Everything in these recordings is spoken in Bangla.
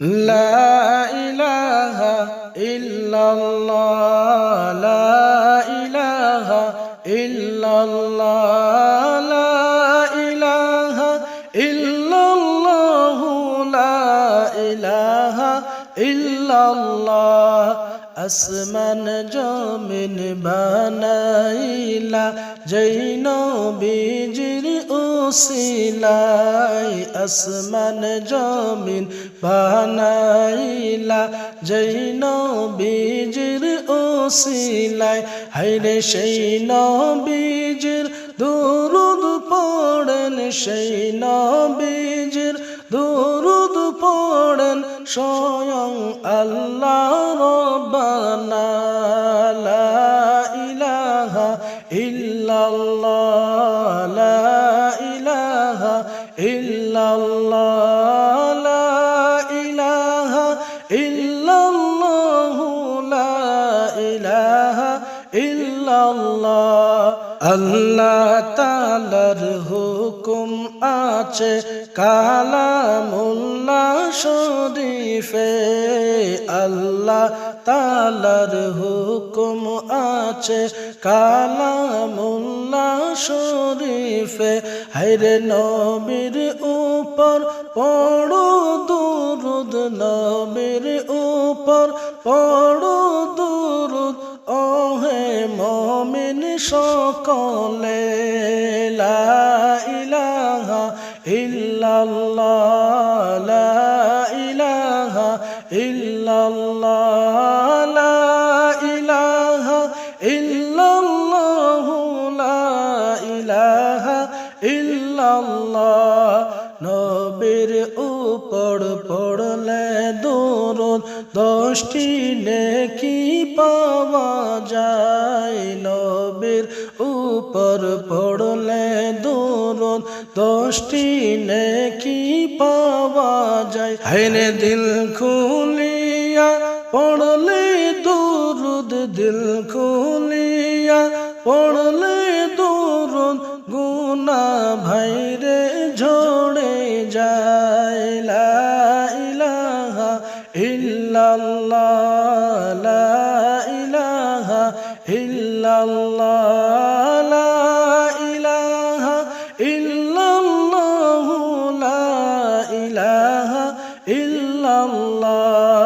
লা ইলাহা ইল্লাল্লাহ লা ইলাহা ইল্লাল্লাহ লা ইলাহা ইল্লাল্লাহু লা ইলাহা ইল্লাল্লাহ আসমান জমিন বানাইলা যেই নবীজির উসিলায় আসমান জমিন বানাইলা যেই নবীজির উসিলায় হায়রে সেই নবীজির দুরূদ পড়েন সেই নবীজির দুরূদ পড়েন স্বয়ং আল্লাহ রব্বানা লা ইলাহা ইল্লাল্লাহ লা ইলাহা ইল্লাল্লাহ লা ইলাহা ইল্লাল্লাহু লা ইলাহা ইল্লাল্লাহ আল্লাহ তাআলার হুকুম আছে কালামুল্লাহ শরীফে আল্লাহ তাআলার হুকুম আছে কালামুল্লাহ শরীফে হায়রে নবীর উপর পড়ো দুরূদ নবীর উপর পড়ো দুরূদ ওহে মুমিন সকলে লা ইলাহা ইল্লাল্লাহ লা ইলাহা ইল্লাল্লাহ লা ইলাহা ইল্লাল্লাহু লা ইলাহা ইল্লাল্লাহ নবীর উপর পড়লে দুরূদ 10টি নেকি পাওয়া যায় নবীর উপর পড়লে দুরূদ 10টি নেকি পাওয়া যায় হায়রে দিল খুলিয়া পড়লে দুরূদ দিল খুলিয়া পড়লে দুরূদ গুনাহ ভাইরে ঝরে যায় লা ইলাহা ইল্লাল্লাহ লা ইলাহা ইল্লাল্লাহ লা ইলাহা ইল্লাল্লাহু লা ইলাহা ইল্লাল্লাহ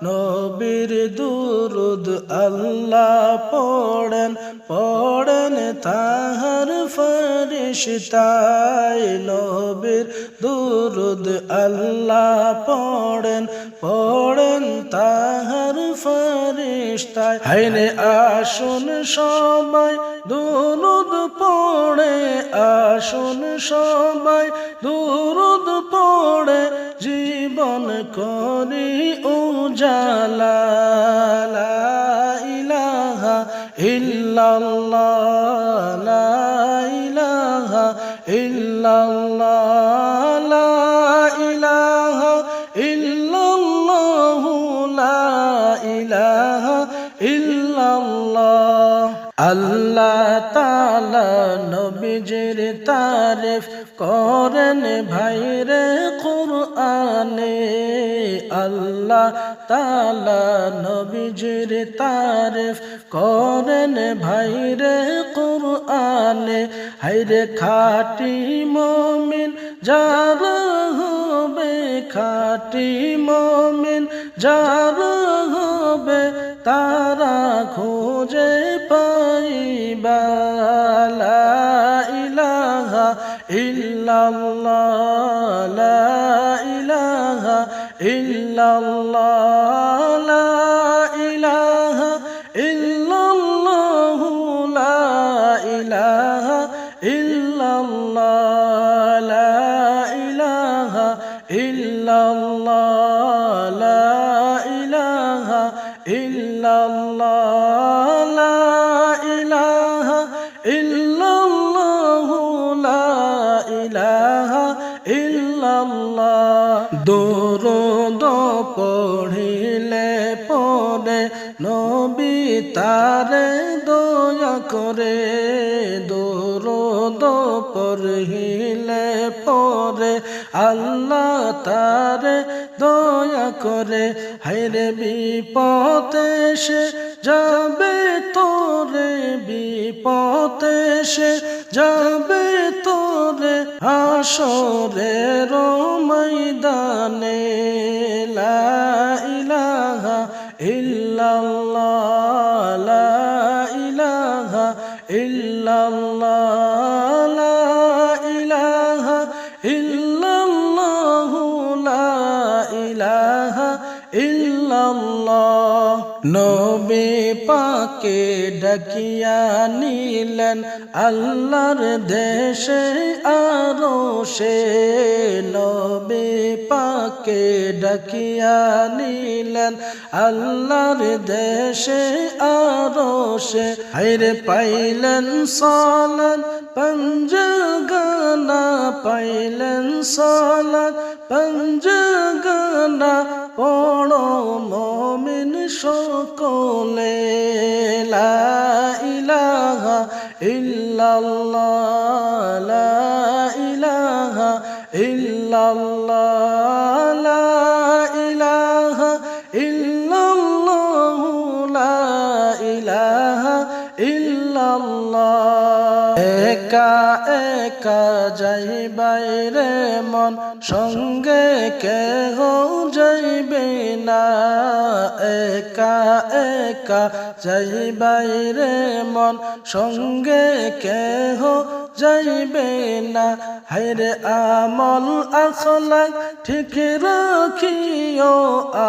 নবীর দুরূদ আল্লাহ পড়েন পড়েন তাহার ফেরেশতায় নবীর দুরূদ আল্লাহ পড়েন পড়েন তাহার ফেরেশতায় হায়রে আসুন সবাই দুরূদ পড়ে আসুন সবাই দুরূদ পড়ে জীবন করি উজালা লা ইলাহা ইল্লাল্লাহ লা ইলাহা ইল্লাল্লাহ লা ইলাহা ইল্লাল্লাহু লা ইলাহা ইল্লাল্লাহ আল্লাহ তাআলা নবীজির তারিফ করেন ভাইরে কুরআনে আল্লাহ তাআলা নবীজির তারিফ করেন ভাইরে কুরআনে হায়রে খাঁটি মুমিন যারা হবে খাঁটি মুমিন যারা হবে তারা খুঁজে পাইবা লা ইলাহা ইল্লাল্লাহ লা ইলাহা ইল্লাল্লাহ লা ইলাহা ইল্লাল্লাহু লা ইলাহা ইল্লাল্লাহ লা ইলাহা ইল্লাল্লাহ লা ইলাহা ইল্লাল্লাহ লা ইলাহা ইল্লাল্লাহু লা ইলাহা ইল্লাল্লাহ দুরূদ পড়িলে পড়ে নবী তারে দয়া করে দুরূদ পড়িলে পড়ে আল্লাহ তারে দয়া করে, হায়রে বিপদে সে যাবে তোরে, বিপদে সে যাবে তোরে, হাসরের ময়দানে। লা ইলাহা ইল্লাল্লাহ, লা ইলাহা ইল্লাল্লাহ, লা ইলাহা ইল্লাল্লাহ, লা ইলাহা ইল্লাল্লাহ। নবী পাকে ডাকিয়া নিলেন আল্লাহর দেশে আরশে, নবী পাকে ডাকিয়া নিলেন আল্লাহর দেশে আরশে। হায়রে পাইলেন সালাত পঞ্জগানা, পাইলেন সালাত পঞ্জগানা, পড়ো মুমিন সকলে। লা ইলাহা ইল্লাল্লাহ, লা ইলাহা ইল্লাল্লাহ, লা ইলাহা ইল্লাল্লাহ, লা ইলাহা ইল্লাল্লাহ। একা একা যাইবাই রে মন, সঙ্গে কেহ যাইবে না। একা একা যাইবাই রে মন, সঙ্গে কেহ যাইবে না। হায়রে আমল আখলাক ঠিক রাখিও,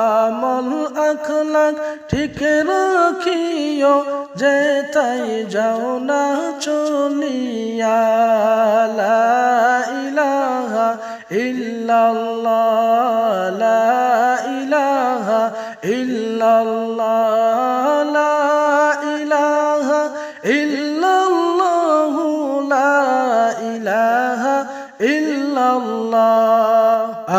আমল আখলাক ঠিক রাখিও, যেতাই যাও না চলিয়া। লা ইলাহা ইল্লাল্লাহ, লা ইলাহা ইল্লাল্লাহ, লা ইলাহা ইল্লাল্লাহ, লা ইলাহা ইল্লাল্লাহ।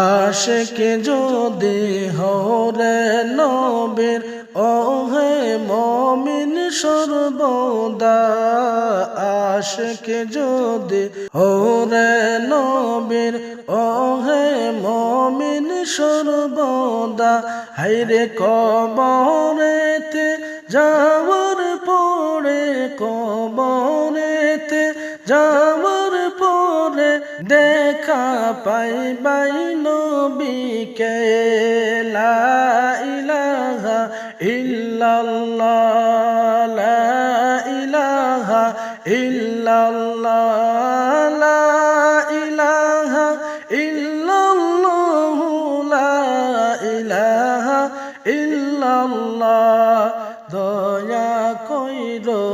আশিক যদি হরে নবীর, ওহে মুমিন সর্বদা। আশিক যদি হরে নবীর, ওহে মুমিন সর্বদা। হায়রে কবরেতে যাওয়ার পরে, কবরেতে যাওয়ার পরে, দেখা পাইবাই নবীকে। লা ইলাহা ইল্লাল্লাহ, লা ইলাহা ইল্লাল্লাহ, লা ইলাহা ইল্লাল্লাহ, লা ইলাহা ইল্লাল্লাহ। দয়া কইরো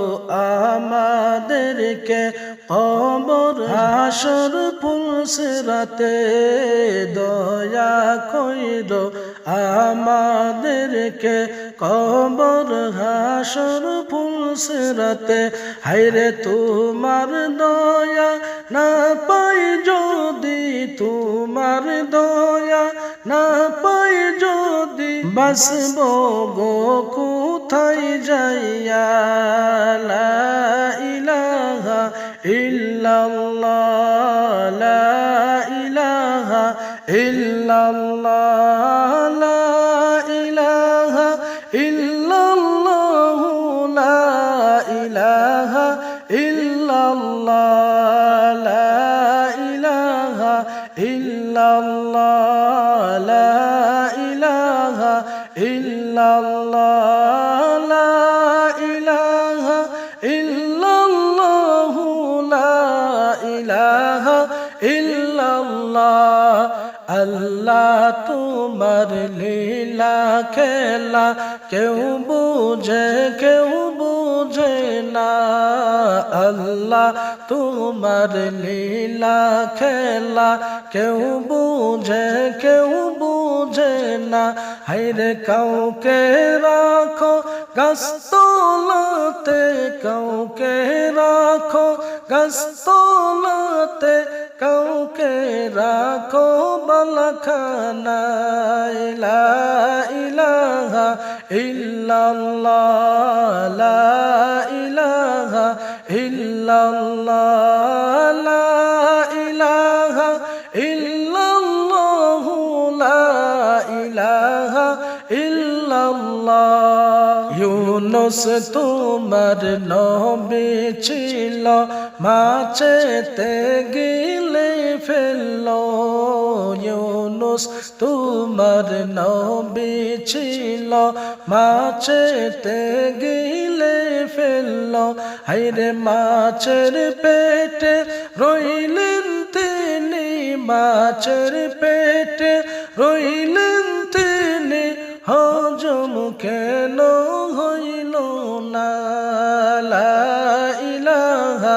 আমাদেরকে, কবর হাসর পুলসিরাতে। দয়া কইরো আমাদেরকে, কবর হাসর পুলসিরাতে। হায়রে তোমার দয়া না পাই যদি, তোমার দয়া না পাই যদি, বাসব গো কোথায় যাইয়া। লা ইলাহা ইল্লাল্লাহ, লা ইলাহা ইল্লাল্লাহ, লা ইলাহা ইল্লাল্লাহ, লা ইলাহা ইল্লাল্লাহ, লা ইলাহা ইল্লাল্লাহ, লা ইলাহা ইল্লাল্লাহ, লা ইলাহা ইল্লাল্লাহ, লা ইলাহা ইল্লাল্লাহ। আল্লাহ তোমার লীলা খেলা কেউ বুঝে, কেউ বুঝে না। আল্লাহ তোমার লীলা খেলা কেউ বুঝে, কেউ বুঝে না। হায়রে কাউকে রাখো গাছতলাতে, কাউকে রাখো গাছতলাতে, কাউকে রাখো বালাখানায়। লা ইলাহা ইল্লাল্লাহ, লা ইলাহা ইল্লাল্লাহ, লা ইলাহা ইল্লাল্লাহ, ইল্লাল্লাহ ইউনুস তোমার নবী ছিল মাছেতে গিলে ফেলল ইউনুস তোমার নবী ছিল মাছেতে গিলে ফেলল হায়রে মাছের পেটে রইলেন তিনি মাছের পেটে রইলেন তিনি হজম কেন হইল না লা ইলাহা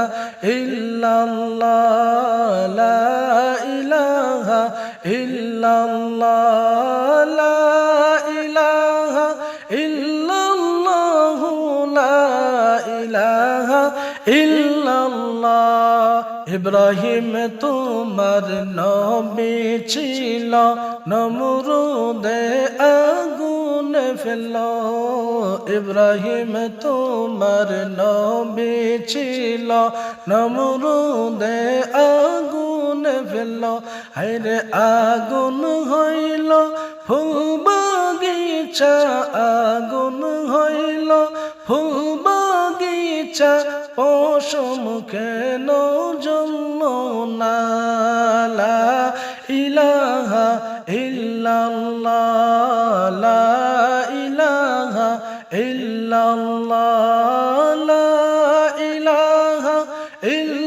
ইল্লাল্লাহ লা ইলাহা ইল্লাল্লাহ লা ইলাহা ইল্লাল্লাহ লা ইলাহা ইল্লাল্লাহ ইব্রাহিম তোমার নবী ছিল নমরুদে আগুন ফেলল ইব্রাহিম তোমার নবী ছিল নমরুদে আগুন ফেলল হায়রে আগুন হইল ফুল বাগিচা আগুন হইল ফুল বাগিচা পশম কেন জন্য না লা ইলাহা ইল্লাল্লাহ লা ইলাহা ইল্লাল্লাহ লা ইলাহা ইল্লাল্লাহ